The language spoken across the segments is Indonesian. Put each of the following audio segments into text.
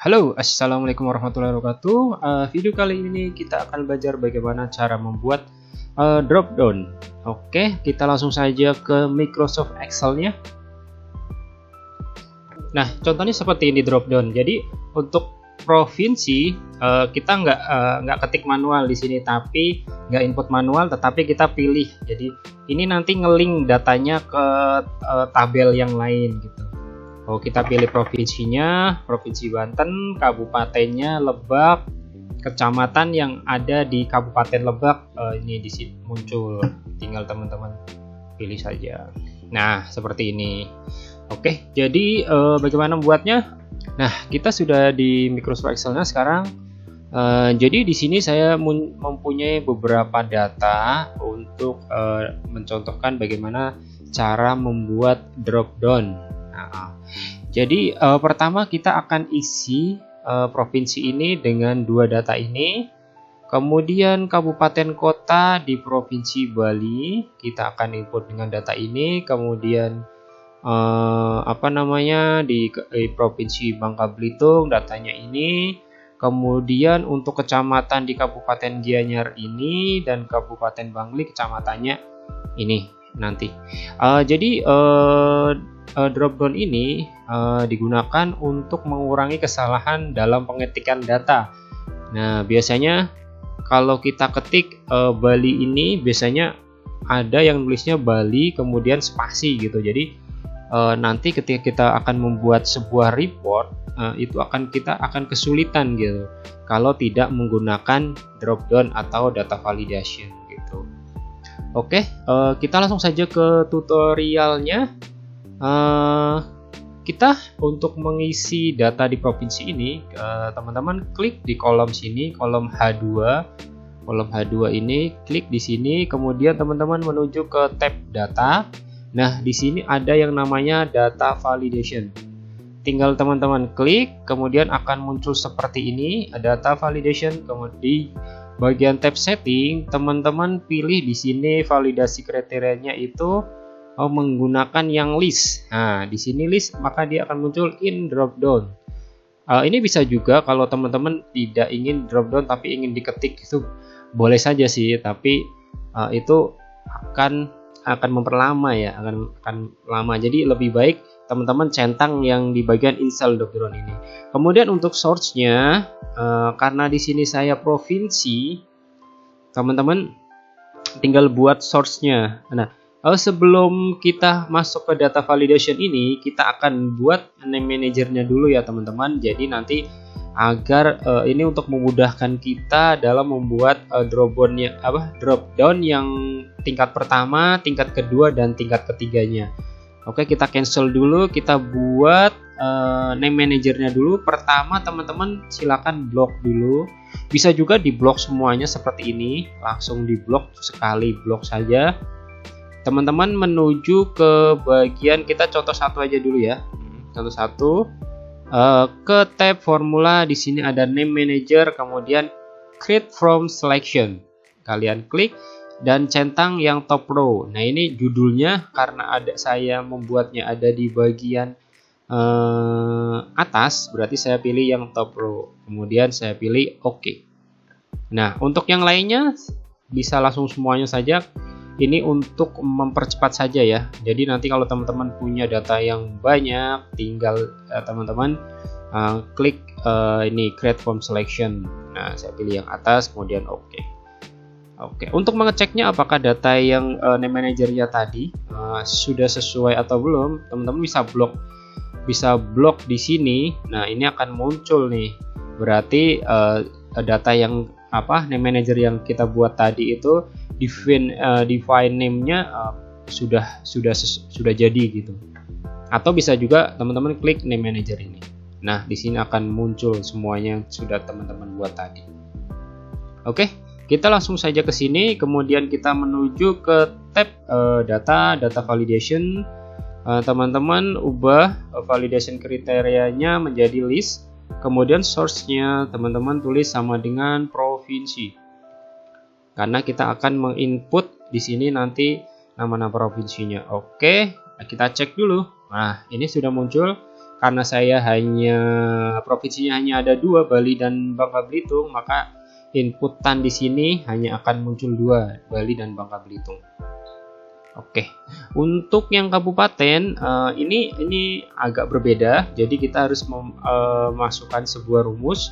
Halo, assalamualaikum warahmatullahi wabarakatuh. Video kali ini kita akan belajar bagaimana cara membuat drop down. Oke, kita langsung saja ke Microsoft Excel-nya. Nah, contohnya seperti ini drop down. Jadi untuk provinsi kita nggak ketik manual di sini, tapi nggak input manual, tetapi kita pilih. Jadi ini nanti ngelink datanya ke tabel yang lain gitu. Oh, kita pilih provinsinya, Provinsi Banten, kabupatennya Lebak, kecamatan yang ada di Kabupaten Lebak. Ini di sini muncul, tinggal teman-teman pilih saja. Nah, seperti ini. Oke, jadi bagaimana membuatnya? Nah, kita sudah di Microsoft Excel-nya sekarang. Jadi di sini saya mempunyai beberapa data untuk mencontohkan bagaimana cara membuat drop down. Jadi pertama kita akan isi provinsi ini dengan dua data ini, kemudian kabupaten kota di provinsi Bali kita akan input dengan data ini, kemudian di provinsi Bangka Belitung datanya ini, kemudian untuk kecamatan di Kabupaten Gianyar ini dan Kabupaten Bangli kecamatannya ini nanti. Jadi drop down ini digunakan untuk mengurangi kesalahan dalam pengetikan data. Nah, biasanya kalau kita ketik Bali ini biasanya ada yang tulisnya Bali kemudian spasi gitu. Jadi nanti ketika kita akan membuat sebuah report itu kita akan kesulitan gitu kalau tidak menggunakan drop down atau data validation gitu. Oke, kita langsung saja ke tutorialnya. Kita untuk mengisi data di provinsi ini, teman-teman klik di kolom sini, kolom H2 ini, klik di sini, kemudian teman-teman menuju ke tab data. Nah, di sini ada yang namanya data validation. Tinggal teman-teman klik, kemudian akan muncul seperti ini, data validation. Kemudian di bagian tab setting, teman-teman pilih di sini validasi kriterianya itu menggunakan yang list. Nah, di sini list, maka dia akan muncul in drop down. Ini bisa juga kalau teman-teman tidak ingin drop down tapi ingin diketik, itu boleh saja sih, tapi itu akan memperlama ya, akan lama. Jadi lebih baik teman-teman centang yang di bagian install drop down ini. Kemudian untuk source-nya, karena di sini saya provinsi, teman-teman tinggal buat source-nya. Nah, sebelum kita masuk ke data validation ini, kita akan buat name manajernya dulu ya teman-teman. Jadi nanti agar ini untuk memudahkan kita dalam membuat drop down yang tingkat pertama, tingkat kedua, dan tingkat ketiganya. Oke, kita cancel dulu, kita buat name manajernya dulu. Pertama teman-teman silakan blok dulu. Bisa juga di blok semuanya seperti ini, langsung di blok sekali, blok saja. Teman-teman menuju ke bagian, kita contoh satu aja dulu ya. Contoh satu, ke tab formula, di sini ada name manager, kemudian create from selection. Kalian klik dan centang yang top row. Nah, ini judulnya karena saya membuatnya ada di bagian atas, berarti saya pilih yang top row. Kemudian saya pilih OK. Nah, untuk yang lainnya bisa langsung semuanya saja. Ini untuk mempercepat saja ya. Jadi nanti kalau teman-teman punya data yang banyak, tinggal teman-teman klik ini create from selection. Nah, saya pilih yang atas, kemudian OK. Oke, untuk mengeceknya apakah data yang name manajernya tadi sudah sesuai atau belum, teman-teman bisa blok di sini. Nah, ini akan muncul nih. Berarti data yang name manager yang kita buat tadi itu define name-nya sudah jadi gitu. Atau bisa juga teman-teman klik name manager ini. Nah, di sini akan muncul semuanya yang sudah teman-teman buat tadi. Oke, kita langsung saja ke sini, kemudian kita menuju ke tab data validation. Teman-teman ubah validation kriterianya menjadi list. Kemudian source-nya teman-teman tulis sama dengan provinsi. Karena kita akan menginput di sini nanti nama-nama provinsinya. Oke, kita cek dulu. Nah, ini sudah muncul. karena saya hanya provinsinya hanya ada 2, Bali dan Bangka Belitung, maka inputan di sini hanya akan muncul 2, Bali dan Bangka Belitung. Oke, untuk yang kabupaten ini agak berbeda. Jadi kita harus memasukkan sebuah rumus.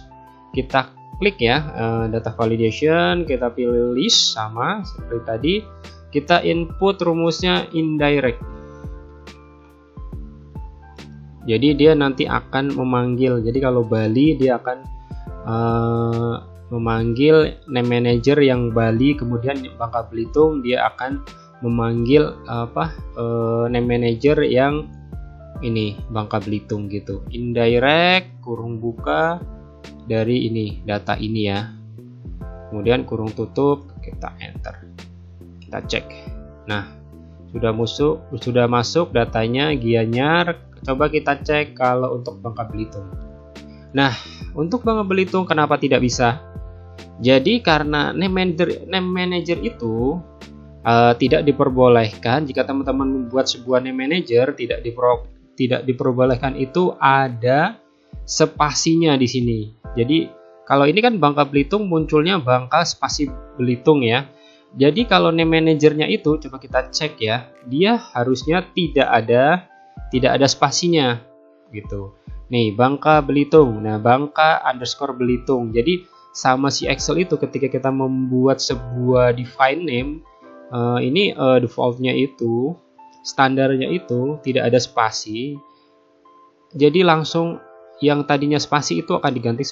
Kita klik ya, data validation, kita pilih list sama seperti tadi. Kita input rumusnya indirect. Jadi dia nanti akan memanggil. Jadi kalau Bali dia akan memanggil name manager yang Bali, kemudian Bangka Belitung dia akan memanggil name manager yang ini Bangka Belitung gitu. Indirect kurung buka dari ini data ini ya, kemudian kurung tutup, kita enter, kita cek. Nah, sudah masuk datanya Gianyar. Coba kita cek kalau untuk Bangka Belitung. Nah, untuk Bangka Belitung kenapa tidak bisa? Jadi karena name manager itu tidak diperbolehkan. Jika teman-teman membuat sebuah name manager, tidak diperbolehkan itu ada spasinya di sini. Jadi kalau ini kan Bangka Belitung munculnya Bangka spasi Belitung ya. Jadi kalau name manajernya itu coba kita cek ya, dia harusnya tidak ada spasinya gitu. Nih Bangka Belitung, nah Bangka _ Belitung. Jadi sama si Excel itu ketika kita membuat sebuah define name, ini defaultnya itu, standarnya itu tidak ada spasi. Jadi langsung yang tadinya spasi itu akan diganti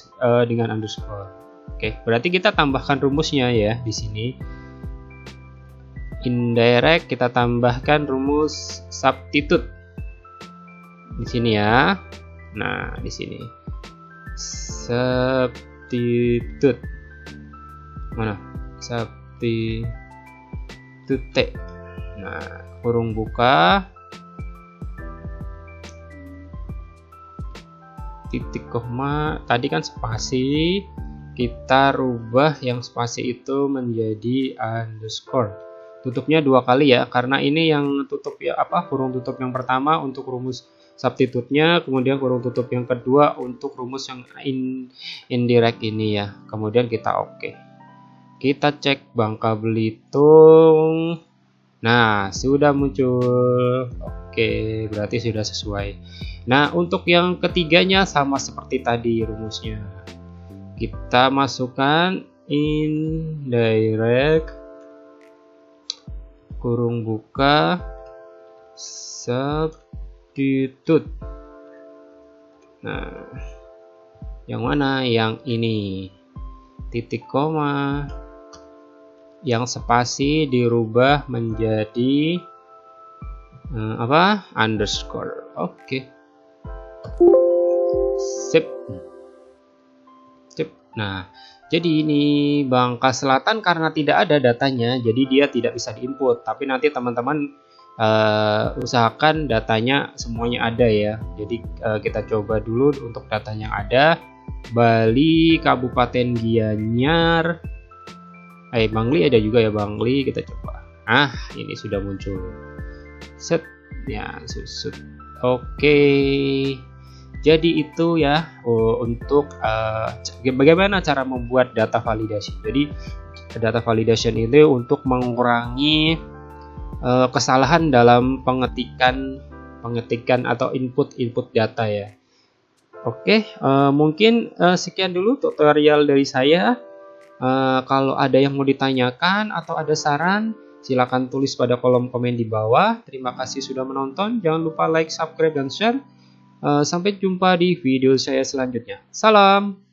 dengan underscore. Oke, berarti kita tambahkan rumusnya ya di sini. Indirect kita tambahkan rumus substitute di sini ya. Nah, di sini substitute mana? Substitute. Nah, kurung buka, titik koma, tadi kan spasi, kita rubah yang spasi itu menjadi underscore. Tutupnya 2 kali ya, karena ini yang tutup ya kurung tutup yang pertama untuk rumus substitute-nya, kemudian kurung tutup yang kedua untuk rumus yang indirect ini ya. Kemudian kita oke. Kita cek Bangka Belitung. Nah, sudah muncul. Oke, berarti sudah sesuai. Nah, untuk yang ketiganya sama seperti tadi rumusnya. Kita masukkan indirect kurung buka substitute. Nah, yang mana? Yang ini. Titik koma. Yang spasi dirubah menjadi underscore. Oke. Sip. Nah, jadi ini Bangka Selatan karena tidak ada datanya, jadi dia tidak bisa diinput. Tapi nanti teman-teman usahakan datanya semuanya ada ya. Jadi kita coba dulu untuk datanya ada. Bali, Kabupaten Gianyar, Bangli ada juga ya, Bangli, kita coba. Ini sudah muncul. Set ya, susut. Oke. Jadi itu ya untuk bagaimana cara membuat data validasi. Jadi data validation itu untuk mengurangi kesalahan dalam pengetikan atau input data ya. Oke, mungkin sekian dulu tutorial dari saya. Kalau ada yang mau ditanyakan atau ada saran, silakan tulis pada kolom komen di bawah. Terima kasih sudah menonton. Jangan lupa like, subscribe, dan share. Sampai jumpa di video saya selanjutnya. Salam.